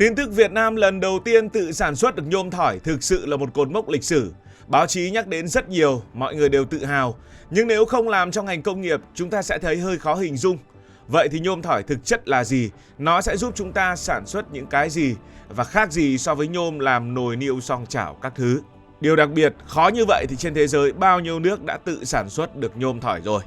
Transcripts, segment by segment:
Tin tức Việt Nam lần đầu tiên tự sản xuất được nhôm thỏi thực sự là một cột mốc lịch sử. Báo chí nhắc đến rất nhiều, mọi người đều tự hào. Nhưng nếu không làm trong ngành công nghiệp, chúng ta sẽ thấy hơi khó hình dung. Vậy thì nhôm thỏi thực chất là gì? Nó sẽ giúp chúng ta sản xuất những cái gì? Và khác gì so với nhôm làm nồi niêu xoong chảo các thứ? Điều đặc biệt, khó như vậy thì trên thế giới bao nhiêu nước đã tự sản xuất được nhôm thỏi rồi?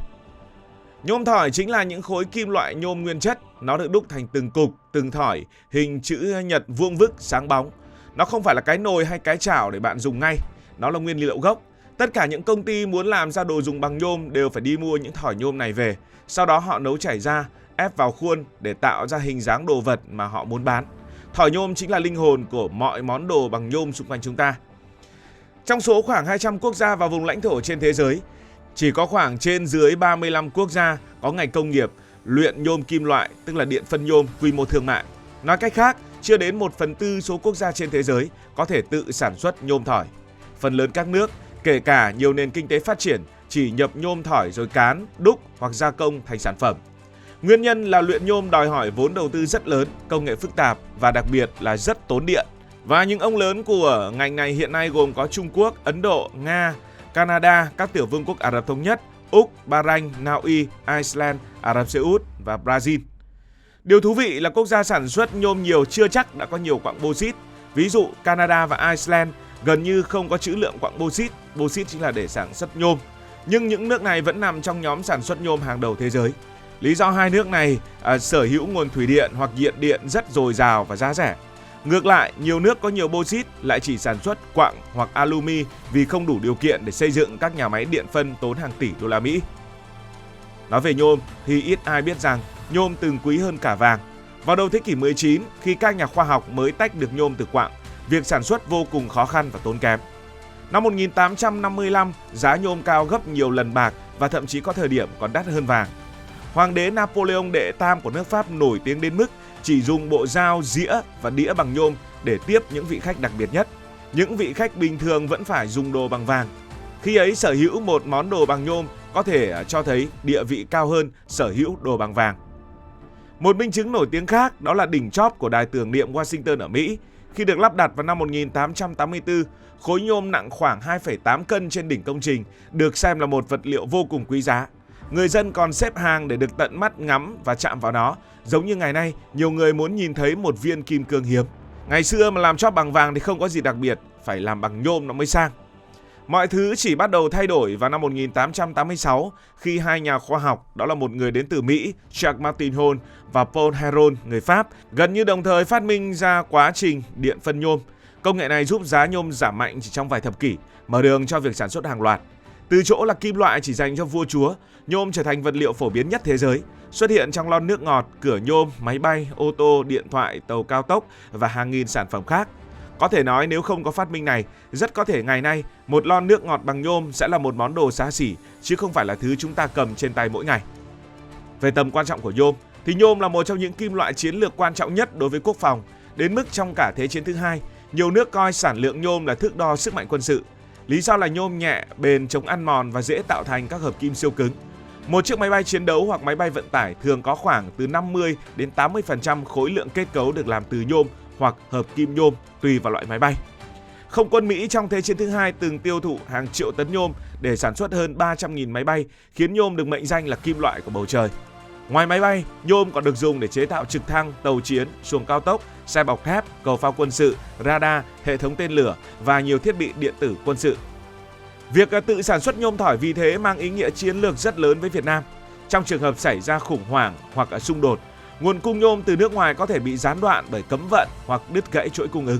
Nhôm thỏi chính là những khối kim loại nhôm nguyên chất. Nó được đúc thành từng cục, từng thỏi, hình chữ nhật vuông vức, sáng bóng. Nó không phải là cái nồi hay cái chảo để bạn dùng ngay. Nó là nguyên liệu gốc. Tất cả những công ty muốn làm ra đồ dùng bằng nhôm đều phải đi mua những thỏi nhôm này về. Sau đó họ nấu chảy ra, ép vào khuôn để tạo ra hình dáng đồ vật mà họ muốn bán. Thỏi nhôm chính là linh hồn của mọi món đồ bằng nhôm xung quanh chúng ta. Trong số khoảng 200 quốc gia và vùng lãnh thổ trên thế giới, chỉ có khoảng trên dưới 35 quốc gia có ngành công nghiệp luyện nhôm kim loại, tức là điện phân nhôm quy mô thương mại. Nói cách khác, chưa đến 1/4 số quốc gia trên thế giới có thể tự sản xuất nhôm thỏi. Phần lớn các nước, kể cả nhiều nền kinh tế phát triển, chỉ nhập nhôm thỏi rồi cán, đúc hoặc gia công thành sản phẩm. Nguyên nhân là luyện nhôm đòi hỏi vốn đầu tư rất lớn, công nghệ phức tạp và đặc biệt là rất tốn điện. Và những ông lớn của ngành này hiện nay gồm có Trung Quốc, Ấn Độ, Nga, Canada, các tiểu vương quốc Ả Rập Thống Nhất, Úc, Bahrain, Na Uy, Iceland, Ả Rập Xê Út và Brazil. Điều thú vị là quốc gia sản xuất nhôm nhiều chưa chắc đã có nhiều quặng bauxit. Ví dụ Canada và Iceland gần như không có trữ lượng quặng bauxit. Bauxit chính là để sản xuất nhôm. Nhưng những nước này vẫn nằm trong nhóm sản xuất nhôm hàng đầu thế giới. Lý do hai nước này sở hữu nguồn thủy điện hoặc nhiệt điện rất dồi dào và giá rẻ. Ngược lại, nhiều nước có nhiều bauxit lại chỉ sản xuất quặng hoặc alumi vì không đủ điều kiện để xây dựng các nhà máy điện phân tốn hàng tỷ đô la Mỹ. Nói về nhôm thì ít ai biết rằng nhôm từng quý hơn cả vàng. Vào đầu thế kỷ 19, khi các nhà khoa học mới tách được nhôm từ quặng, việc sản xuất vô cùng khó khăn và tốn kém. Năm 1855, giá nhôm cao gấp nhiều lần bạc và thậm chí có thời điểm còn đắt hơn vàng. Hoàng đế Napoleon đệ tam của nước Pháp nổi tiếng đến mức chỉ dùng bộ dao, dĩa và đĩa bằng nhôm để tiếp những vị khách đặc biệt nhất. Những vị khách bình thường vẫn phải dùng đồ bằng vàng. Khi ấy sở hữu một món đồ bằng nhôm có thể cho thấy địa vị cao hơn sở hữu đồ bằng vàng. Một minh chứng nổi tiếng khác đó là đỉnh chóp của đài tưởng niệm Washington ở Mỹ. Khi được lắp đặt vào năm 1884, khối nhôm nặng khoảng 2,8 cân trên đỉnh công trình được xem là một vật liệu vô cùng quý giá. Người dân còn xếp hàng để được tận mắt ngắm và chạm vào nó, giống như ngày nay nhiều người muốn nhìn thấy một viên kim cương hiếm. Ngày xưa mà làm chóp bằng vàng thì không có gì đặc biệt, phải làm bằng nhôm nó mới sang. Mọi thứ chỉ bắt đầu thay đổi vào năm 1886 khi hai nhà khoa học, đó là một người đến từ Mỹ, Jacques Martin Hall và Paul Héron, người Pháp, gần như đồng thời phát minh ra quá trình điện phân nhôm. Công nghệ này giúp giá nhôm giảm mạnh chỉ trong vài thập kỷ, mở đường cho việc sản xuất hàng loạt. Từ chỗ là kim loại chỉ dành cho vua chúa, nhôm trở thành vật liệu phổ biến nhất thế giới, xuất hiện trong lon nước ngọt, cửa nhôm, máy bay, ô tô, điện thoại, tàu cao tốc và hàng nghìn sản phẩm khác. Có thể nói nếu không có phát minh này, rất có thể ngày nay một lon nước ngọt bằng nhôm sẽ là một món đồ xa xỉ, chứ không phải là thứ chúng ta cầm trên tay mỗi ngày. Về tầm quan trọng của nhôm, thì nhôm là một trong những kim loại chiến lược quan trọng nhất đối với quốc phòng, đến mức trong cả Thế chiến thứ hai, nhiều nước coi sản lượng nhôm là thước đo sức mạnh quân sự. Lý do là nhôm nhẹ, bền, chống ăn mòn và dễ tạo thành các hợp kim siêu cứng. Một chiếc máy bay chiến đấu hoặc máy bay vận tải thường có khoảng từ 50 đến 80% khối lượng kết cấu được làm từ nhôm hoặc hợp kim nhôm tùy vào loại máy bay. Không quân Mỹ trong Thế chiến thứ hai từng tiêu thụ hàng triệu tấn nhôm để sản xuất hơn 300.000 máy bay, khiến nhôm được mệnh danh là kim loại của bầu trời. Ngoài máy bay, nhôm còn được dùng để chế tạo trực thăng, tàu chiến, xuồng cao tốc, xe bọc thép, cầu phao quân sự, radar, hệ thống tên lửa và nhiều thiết bị điện tử quân sự. Việc tự sản xuất nhôm thỏi vì thế mang ý nghĩa chiến lược rất lớn với Việt Nam. Trong trường hợp xảy ra khủng hoảng hoặc xung đột, nguồn cung nhôm từ nước ngoài có thể bị gián đoạn bởi cấm vận hoặc đứt gãy chuỗi cung ứng.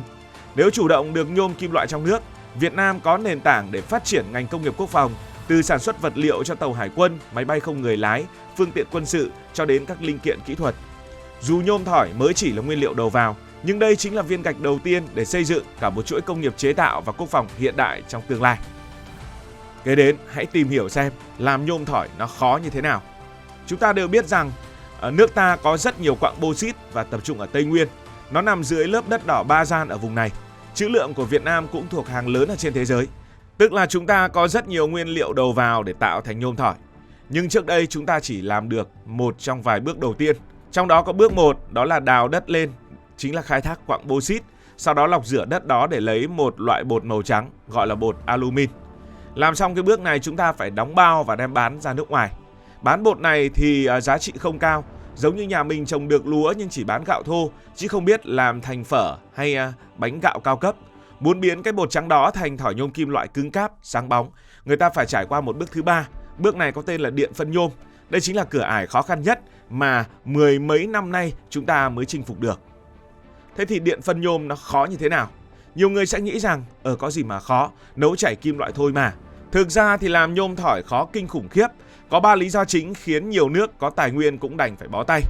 Nếu chủ động được nhôm kim loại trong nước, Việt Nam có nền tảng để phát triển ngành công nghiệp quốc phòng, từ sản xuất vật liệu cho tàu hải quân, máy bay không người lái, phương tiện quân sự cho đến các linh kiện kỹ thuật. Dù nhôm thỏi mới chỉ là nguyên liệu đầu vào, nhưng đây chính là viên gạch đầu tiên để xây dựng cả một chuỗi công nghiệp chế tạo và quốc phòng hiện đại trong tương lai. Kế đến, hãy tìm hiểu xem làm nhôm thỏi nó khó như thế nào. Chúng ta đều biết rằng nước ta có rất nhiều quặng bauxit và tập trung ở Tây Nguyên. Nó nằm dưới lớp đất đỏ ba gian ở vùng này. Trữ lượng của Việt Nam cũng thuộc hàng lớn ở trên thế giới. Tức là chúng ta có rất nhiều nguyên liệu đầu vào để tạo thành nhôm thỏi. Nhưng trước đây chúng ta chỉ làm được một trong vài bước đầu tiên. Trong đó có bước 1, đó là đào đất lên chính là khai thác quặng bauxit, sau đó lọc rửa đất đó để lấy một loại bột màu trắng gọi là bột alumin. Làm xong cái bước này chúng ta phải đóng bao và đem bán ra nước ngoài. Bán bột này thì giá trị không cao, giống như nhà mình trồng được lúa nhưng chỉ bán gạo thô, chứ không biết làm thành phở hay bánh gạo cao cấp. Muốn biến cái bột trắng đó thành thỏi nhôm kim loại cứng cáp, sáng bóng, người ta phải trải qua một bước thứ ba. Bước này có tên là điện phân nhôm. Đây chính là cửa ải khó khăn nhất mà mười mấy năm nay chúng ta mới chinh phục được. Thế thì điện phân nhôm nó khó như thế nào? Nhiều người sẽ nghĩ rằng có gì mà khó, nấu chảy kim loại thôi mà. Thực ra thì làm nhôm thỏi khó kinh khủng khiếp. Có 3 lý do chính khiến nhiều nước có tài nguyên cũng đành phải bó tay.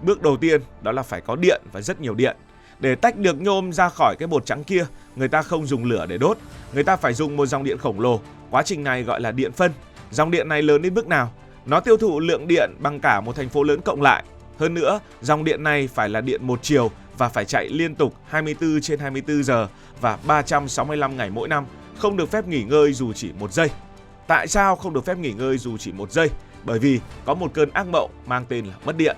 Bước đầu tiên đó là phải có điện và rất nhiều điện. Để tách được nhôm ra khỏi cái bột trắng kia, người ta không dùng lửa để đốt, người ta phải dùng một dòng điện khổng lồ. Quá trình này gọi là điện phân. Dòng điện này lớn đến mức nào? Nó tiêu thụ lượng điện bằng cả một thành phố lớn cộng lại. Hơn nữa, dòng điện này phải là điện một chiều và phải chạy liên tục 24/24 giờ và 365 ngày mỗi năm, không được phép nghỉ ngơi dù chỉ 1 giây. Tại sao không được phép nghỉ ngơi dù chỉ 1 giây? Bởi vì có một cơn ác mộng mang tên là mất điện.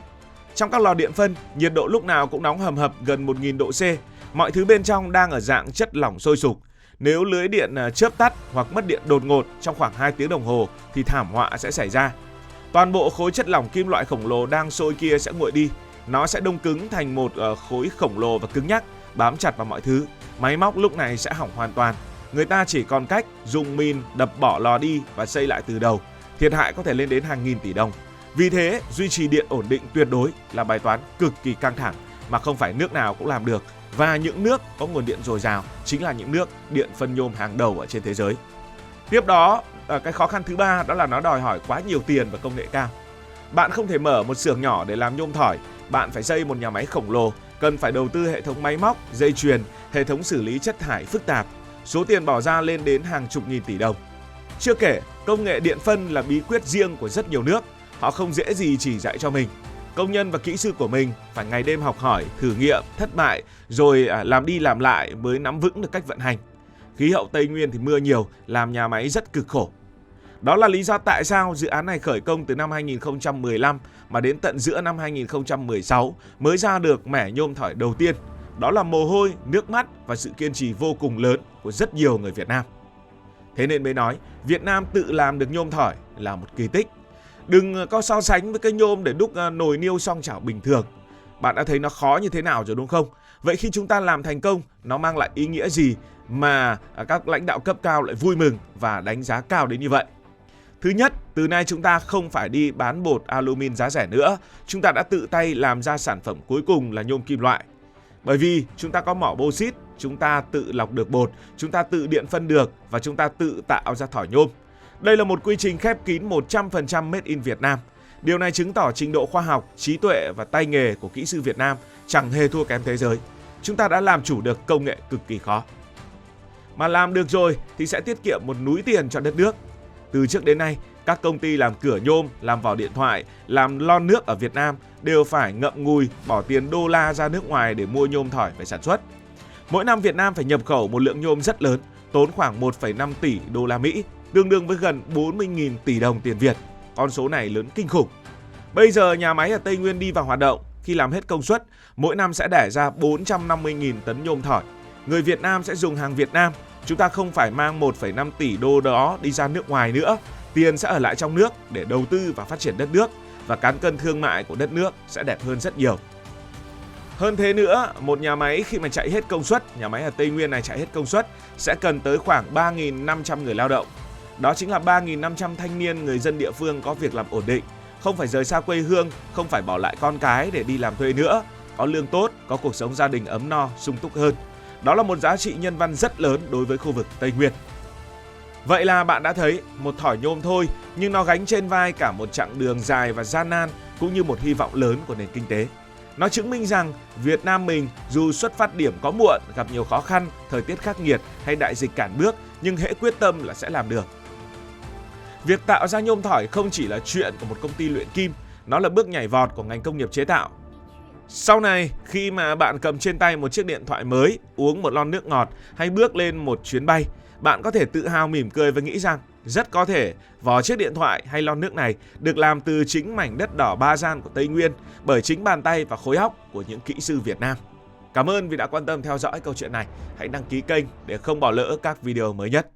Trong các lò điện phân, nhiệt độ lúc nào cũng nóng hầm hập gần 1000 độ C. Mọi thứ bên trong đang ở dạng chất lỏng sôi sục. Nếu lưới điện chớp tắt hoặc mất điện đột ngột trong khoảng 2 tiếng đồng hồ thì thảm họa sẽ xảy ra. Toàn bộ khối chất lỏng kim loại khổng lồ đang sôi kia sẽ nguội đi. Nó sẽ đông cứng thành một khối khổng lồ và cứng nhắc, bám chặt vào mọi thứ. Máy móc lúc này sẽ hỏng hoàn toàn. Người ta chỉ còn cách dùng mìn đập bỏ lò đi và xây lại từ đầu. Thiệt hại có thể lên đến hàng nghìn tỷ đồng. Vì thế, duy trì điện ổn định tuyệt đối là bài toán cực kỳ căng thẳng mà không phải nước nào cũng làm được. Và những nước có nguồn điện dồi dào chính là những nước điện phân nhôm hàng đầu ở trên thế giới. Tiếp đó, cái khó khăn thứ ba đó là nó đòi hỏi quá nhiều tiền và công nghệ cao. Bạn không thể mở một xưởng nhỏ để làm nhôm thỏi, bạn phải xây một nhà máy khổng lồ, cần phải đầu tư hệ thống máy móc, dây chuyền, hệ thống xử lý chất thải phức tạp. Số tiền bỏ ra lên đến hàng chục nghìn tỷ đồng. Chưa kể, công nghệ điện phân là bí quyết riêng của rất nhiều nước, họ không dễ gì chỉ dạy cho mình. Công nhân và kỹ sư của mình phải ngày đêm học hỏi, thử nghiệm, thất bại, rồi làm đi làm lại mới nắm vững được cách vận hành. Khí hậu Tây Nguyên thì mưa nhiều, làm nhà máy rất cực khổ. Đó là lý do tại sao dự án này khởi công từ năm 2015 mà đến tận giữa năm 2016 mới ra được mẻ nhôm thỏi đầu tiên. Đó là mồ hôi, nước mắt và sự kiên trì vô cùng lớn của rất nhiều người Việt Nam. Thế nên mới nói, Việt Nam tự làm được nhôm thỏi là một kỳ tích. Đừng có so sánh với cái nhôm để đúc nồi niêu song chảo bình thường. Bạn đã thấy nó khó như thế nào rồi đúng không? Vậy khi chúng ta làm thành công, nó mang lại ý nghĩa gì mà các lãnh đạo cấp cao lại vui mừng và đánh giá cao đến như vậy? Thứ nhất, từ nay chúng ta không phải đi bán bột alumin giá rẻ nữa. Chúng ta đã tự tay làm ra sản phẩm cuối cùng là nhôm kim loại. Bởi vì chúng ta có mỏ bauxit, chúng ta tự lọc được bột, chúng ta tự điện phân được và chúng ta tự tạo ra thỏi nhôm. Đây là một quy trình khép kín 100% made in Việt Nam. Điều này chứng tỏ trình độ khoa học, trí tuệ và tay nghề của kỹ sư Việt Nam chẳng hề thua kém thế giới. Chúng ta đã làm chủ được công nghệ cực kỳ khó. Mà làm được rồi thì sẽ tiết kiệm một núi tiền cho đất nước. Từ trước đến nay, các công ty làm cửa nhôm, làm vỏ điện thoại, làm lon nước ở Việt Nam đều phải ngậm ngùi bỏ tiền đô la ra nước ngoài để mua nhôm thỏi về sản xuất. Mỗi năm Việt Nam phải nhập khẩu một lượng nhôm rất lớn, tốn khoảng 1,5 tỷ đô la Mỹ, tương đương với gần 40.000 tỷ đồng tiền Việt. Con số này lớn kinh khủng. Bây giờ nhà máy ở Tây Nguyên đi vào hoạt động, khi làm hết công suất, mỗi năm sẽ đẻ ra 450.000 tấn nhôm thỏi. Người Việt Nam sẽ dùng hàng Việt Nam, chúng ta không phải mang 1,5 tỷ đô đó đi ra nước ngoài nữa. Tiền sẽ ở lại trong nước để đầu tư và phát triển đất nước và cán cân thương mại của đất nước sẽ đẹp hơn rất nhiều. Hơn thế nữa, một nhà máy khi mà chạy hết công suất, nhà máy ở Tây Nguyên này chạy hết công suất sẽ cần tới khoảng 3.500 người lao động. Đó chính là 3.500 thanh niên người dân địa phương có việc làm ổn định, không phải rời xa quê hương, không phải bỏ lại con cái để đi làm thuê nữa, có lương tốt, có cuộc sống gia đình ấm no, sung túc hơn. Đó là một giá trị nhân văn rất lớn đối với khu vực Tây Nguyên. Vậy là bạn đã thấy một thỏi nhôm thôi nhưng nó gánh trên vai cả một chặng đường dài và gian nan cũng như một hy vọng lớn của nền kinh tế. Nó chứng minh rằng Việt Nam mình dù xuất phát điểm có muộn, gặp nhiều khó khăn, thời tiết khắc nghiệt hay đại dịch cản bước nhưng hễ quyết tâm là sẽ làm được. Việc tạo ra nhôm thỏi không chỉ là chuyện của một công ty luyện kim, nó là bước nhảy vọt của ngành công nghiệp chế tạo. Sau này, khi mà bạn cầm trên tay một chiếc điện thoại mới, uống một lon nước ngọt hay bước lên một chuyến bay, bạn có thể tự hào mỉm cười và nghĩ rằng rất có thể vỏ chiếc điện thoại hay lon nước này được làm từ chính mảnh đất đỏ Ba Gian của Tây Nguyên bởi chính bàn tay và khối óc của những kỹ sư Việt Nam. Cảm ơn vì đã quan tâm theo dõi câu chuyện này. Hãy đăng ký kênh để không bỏ lỡ các video mới nhất.